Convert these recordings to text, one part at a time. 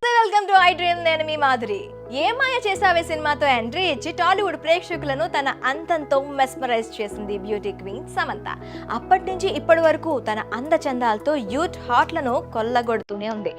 Welcome to I dream. నేను మీ మాధురి. ఏ మాయ చేసావే సినిమాతో entry ఇచ్చి టాలీవుడ్ ప్రేక్షకులను తన అంతంతో మెస్మరైజ్ చేసింది బ్యూటీ క్వీన్ సమంత. అప్పటి నుంచి ఇప్పటి వరకు తన అందచందాలతో యూత్ హార్ట్లను కొల్లగొడుతూనే ఉంది.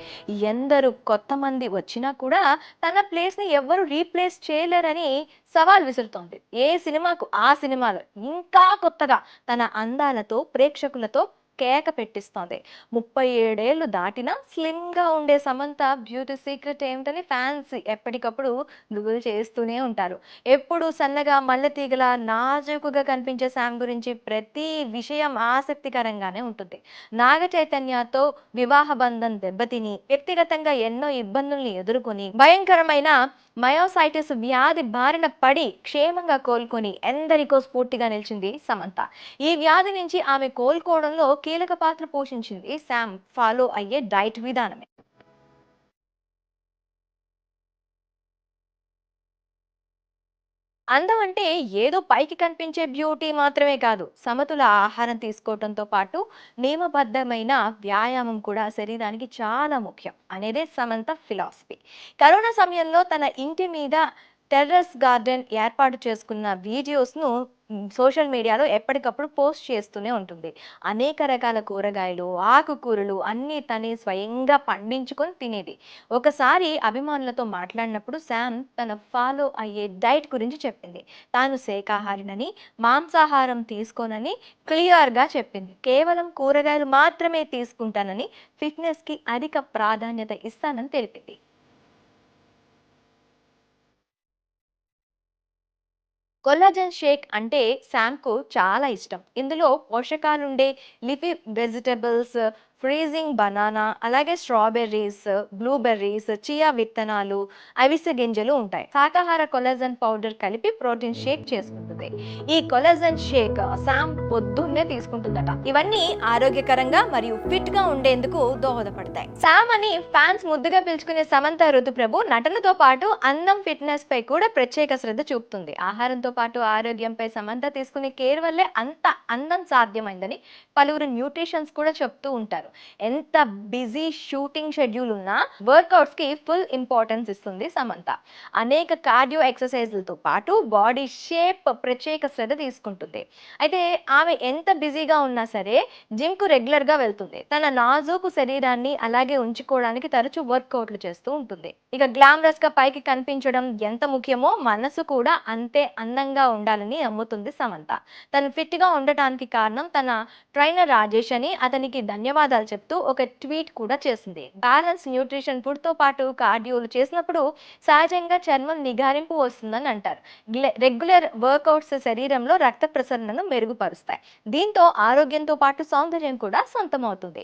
ఎందరు కొత్త మంది వచ్చినా కూడా తన ప్లేస్ని ఎవ్వరు రీప్లేస్ చేయలేరని సవాల్ విసురుతోంది. ఏ సినిమాకు ఆ సినిమాలో ఇంకా కొత్తగా తన అందాలతో ప్రేక్షకులతో కేక పెట్టిస్తోంది. 37 ఏళ్ళు దాటినా స్లిమ్ గా ఉండే సమంత బ్యూటీ సీక్రెట్ ఏమిటని ఫ్యాన్స్ ఎప్పటికప్పుడు గూగుల్ చేస్తూనే ఉంటారు. ఎప్పుడు సన్నగా మల్లెతీగల నాజూకుగా కనిపించే శామ్ గురించి ప్రతి విషయం ఆసక్తికరంగానే ఉంటుంది. నాగ చైతన్యతో వివాహ బంధం దెబ్బతిని వ్యక్తిగతంగా ఎన్నో ఇబ్బందుల్ని ఎదుర్కొని భయంకరమైన మయోసైటిస్ వ్యాధి బారిన పడి క్షేమంగా కోలుకొని ఎందరికో స్ఫూర్తిగా నిలిచింది సమంత. ఈ వ్యాధి నుంచి ఆమె కోలుకోవడంలో కీలక పాత్ర పోషించింది శామ్ ఫాలో అయ్యే డైట్ విధానమే. అందం అంటే ఏదో పైకి కనిపించే బ్యూటీ మాత్రమే కాదు, సమతుల ఆహారం తీసుకోవడంతో పాటు నియమబద్ధమైన వ్యాయామం కూడా శరీరానికి చాలా ముఖ్యం అనేదే సమంత ఫిలాసఫీ. కరోనా సమయంలో తన ఇంటి మీద టెర్రస్ గార్డెన్ ఏర్పాటు చేసుకున్న వీడియోస్ను సోషల్ మీడియాలో ఎప్పటికప్పుడు పోస్ట్ చేస్తూనే ఉంటుంది. అనేక రకాల కూరగాయలు, ఆకుకూరలు అన్నీ తనే స్వయంగా పండించుకొని తినేది. ఒకసారి అభిమానులతో మాట్లాడినప్పుడు శామ్ తన ఫాలో అయ్యే డైట్ గురించి చెప్పింది. తాను శాకాహారినని, మాంసాహారం తీసుకోనని క్లియర్గా చెప్పింది. కేవలం కూరగాయలు మాత్రమే తీసుకుంటానని, ఫిట్నెస్కి అధిక ప్రాధాన్యత ఇస్తానని తెలిపింది. కొల్లాజెన్ షేక్ అంటే శామ్కు చాలా ఇష్టం. ఇందులో పోషకాలుండే లిఫీ వెజిటబుల్స్, ఫ్రీజింగ్ బనానా, అలాగే స్ట్రాబెర్రీస్, బ్లూబెర్రీస్, చియా విత్తనాలు, అవిసె గింజలు ఉంటాయి. శాకాహార కొల్లాజెన్ పౌడర్ కలిపి ప్రోటీన్ షేక్ చేసుకుంటుంది. ఈ కొల్లాజెన్ షేక్ శామ్ పొద్దున్నే తీసుకుంటుందట. ఇవన్నీ ఆరోగ్యకరంగా మరియు ఫిట్ గా ఉండేందుకు దోహదపడతాయి. శామ్ అని ఫ్యాన్స్ ముద్దుగా పిలుచుకునే సమంత ఋతుప్రభు నటనతో పాటు అందం, ఫిట్నెస్ పై కూడా ప్రత్యేక శ్రద్ధ చూపుతుంది. ఆహారంతో పాటు ఆరోగ్యంపై సమంత తీసుకునే కేర్ వల్లే అంత అందం సాధ్యమైందని పలువురు న్యూట్రిషన్స్ కూడా చెప్తూ ఉంటారు. ఎంత బిజీ షూటింగ్ షెడ్యూల్ ఉన్నా వర్కౌట్స్ కి ఫుల్ ఇంపార్టెన్స్ ఇస్తుంది సమంత. అనేక కార్డియో ఎక్సర్సైజ్లతో పాటు బాడీ షేప్ ప్రత్యేక శ్రద్ధ తీసుకుంటుంది. అయితే ఆమె ఎంత బిజీగా ఉన్నా సరే జిమ్ కు రెగ్యులర్ గా వెళ్తుంది. తన నాజూకు శరీరాన్ని అలాగే ఉంచుకోవడానికి తరచూ వర్కౌట్లు చేస్తూ ఉంటుంది. ఇక గ్లామరస్ గా పైకి కనిపించడం ఎంత ముఖ్యమో మనసు కూడా అంతే అందంగా ఉండాలని నమ్ముతుంది సమంత. తను ఫిట్ గా ఉండటానికి కారణం తన ట్రైనర్ రాజేష్ అని అతనికి ధన్యవాదాలు చెప్తూ ఒక ట్వీట్ కూడా చేసింది. బ్యాలెన్స్ న్యూట్రిషన్ ఫుడ్ తో పాటు కార్డియోలు చేసినప్పుడు సహజంగా చర్మం నిగారింపు వస్తుందని అంటారు. రెగ్యులర్ వర్కౌట్స్ శరీరంలో రక్త ప్రసరణను మెరుగుపరుస్తాయి. దీంతో ఆరోగ్యంతో పాటు సౌందర్యం కూడా సొంతమవుతుంది.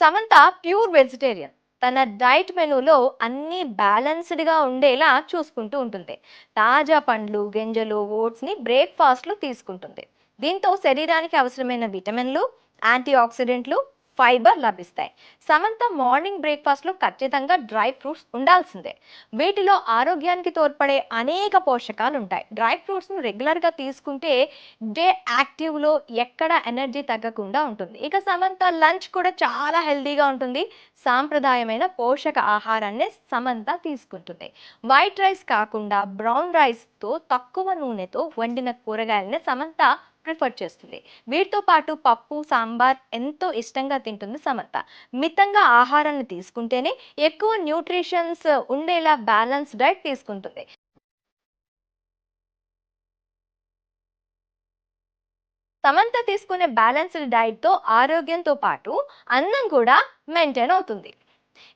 Samantha pure vegetarian. తన డైట్ మెనూలో అన్ని బ్యాలెన్స్డ్గా ఉండేలా చూసుకుంటూ ఉంటుంది. తాజా పండ్లు, గింజలు, ఓట్స్ని బ్రేక్ఫాస్ట్లో తీసుకుంటుంది. దీంతో శరీరానికి అవసరమైన విటమిన్లు, యాంటీ ఆక్సిడెంట్లు, ఫైబర్ లభిస్తాయి. సమంత మార్నింగ్ బ్రేక్ఫాస్ట్లో ఖచ్చితంగా డ్రై ఫ్రూట్స్ ఉండాల్సిందే. వీటిలో ఆరోగ్యానికి తోడ్పడే అనేక పోషకాలు ఉంటాయి. డ్రై ఫ్రూట్స్ను రెగ్యులర్గా తీసుకుంటే డే యాక్టివ్లో ఎక్కడ ఎనర్జీ తగ్గకుండా ఉంటుంది. ఇక సమంత లంచ్ కూడా చాలా హెల్తీగా ఉంటుంది. సాంప్రదాయమైన పోషక ఆహారాన్ని సమంత తీసుకుంటుంది. వైట్ రైస్ కాకుండా బ్రౌన్ రైస్తో తక్కువ నూనెతో వండిన కూరగాయలని సమంత ప్రిఫర్ చేస్తుంది. వీటితో పాటు పప్పు, సాంబార్ ఎంతో ఇష్టంగా తింటుంది సమంత. మితంగా ఆహారాన్ని తీసుకుంటేనే ఎక్కువ న్యూట్రిషన్స్ ఉండేలా బ్యాలెన్స్ డైట్ తీసుకుంటుంది. సమంత తీసుకునే బ్యాలెన్స్డ్ డైట్తో ఆరోగ్యంతో పాటు అందం కూడా మెయింటైన్ అవుతుంది.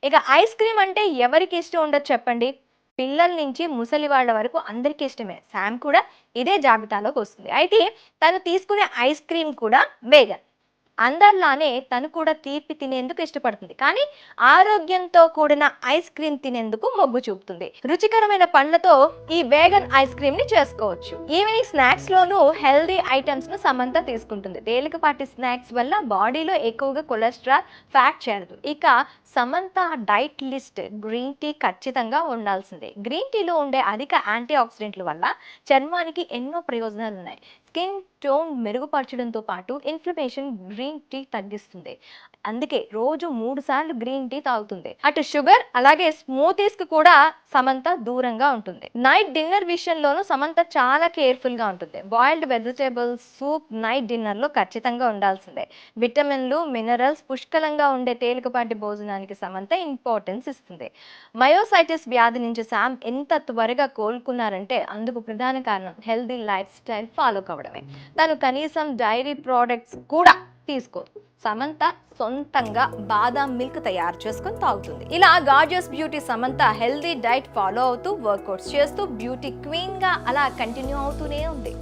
ఇక ఐస్ క్రీమ్ అంటే ఎవరికి ఇష్టం ఉండదు చెప్పండి. పిల్లల నుంచి ముసలి వాళ్ళ వరకు అందరికీ ఇష్టమే. శామ్ కూడా ఇదే జాబితాలోకి వస్తుంది. అయితే తను తీసుకునే ఐస్ క్రీమ్ కూడా వేగన్. అందరిలానే తను కూడా తీపి తినేందుకు ఇష్టపడుతుంది. కానీ ఆరోగ్యంతో కూడిన ఐస్ క్రీమ్ తినేందుకు మొగ్గు చూపుతుంది. రుచికరమైన పండ్లతో ఈ వేగన్ ఐస్ క్రీమ్ ని చేసుకోవచ్చు. ఈవినింగ్ స్నాక్స్ లోనూ హెల్దీ ఐటమ్స్ ను సమంత తీసుకుంటుంది. తేలికపాటి స్నాక్స్ వల్ల బాడీలో ఎక్కువగా కొలెస్ట్రాల్, ఫ్యాట్ చేరదు. ఇక Samantha diet list green tea ఖచ్చితంగా ఉండాల్సిందే. గ్రీన్ టీలో ఉండే అధిక యాంటీ ఆక్సిడెంట్ల వల్ల చర్మానికి ఎన్నో ప్రయోజనాలు ఉన్నాయి. స్కిన్ టోన్ మెరుగుపరచడంతో పాటు ఇన్ఫ్లమేషన్ గ్రీన్ టీ తగ్గిస్తుంది. అందుకే రోజు 3 సార్లు గ్రీన్ టీ తాగుతుంది. అటు షుగర్ అలాగే స్మూతీస్ కి కూడా సమంత దూరంగా ఉంటుంది. నైట్ డిన్నర్ విషయంలోనూ సమంత చాలా కేర్ఫుల్ గా ఉంటుంది. Boiled vegetables soup night dinner లో ఖచ్చితంగా ఉండాల్సిందే. విటమిన్లు మినరల్స్ పుష్కలంగా ఉండే తేలికపాటి భోజనానికి సమంత ఇంపార్టెన్స్ ఇస్తుంది. మయోసైటిస్ వ్యాధి నుంచి శామ్ ఎంత త్వరగా కోలుకున్నారంటే అందుకు ప్రధాన కారణం హెల్దీ లైఫ్ స్టైల్ ఫాలో కావడమే. తను కనీసం డైరీ ప్రోడక్ట్స్ కూడా తీసుకోదు. సమంత సొంతంగా బాదాం మిల్క్ తయారు చేసుకొని తాగుతుంది. ఇలా gorgeous beauty Samantha healthy diet follow అవుతూ వర్కౌట్స్ చేస్తూ బ్యూటీ క్వీన్ గా అలా కంటిన్యూ అవుతూనే ఉంది.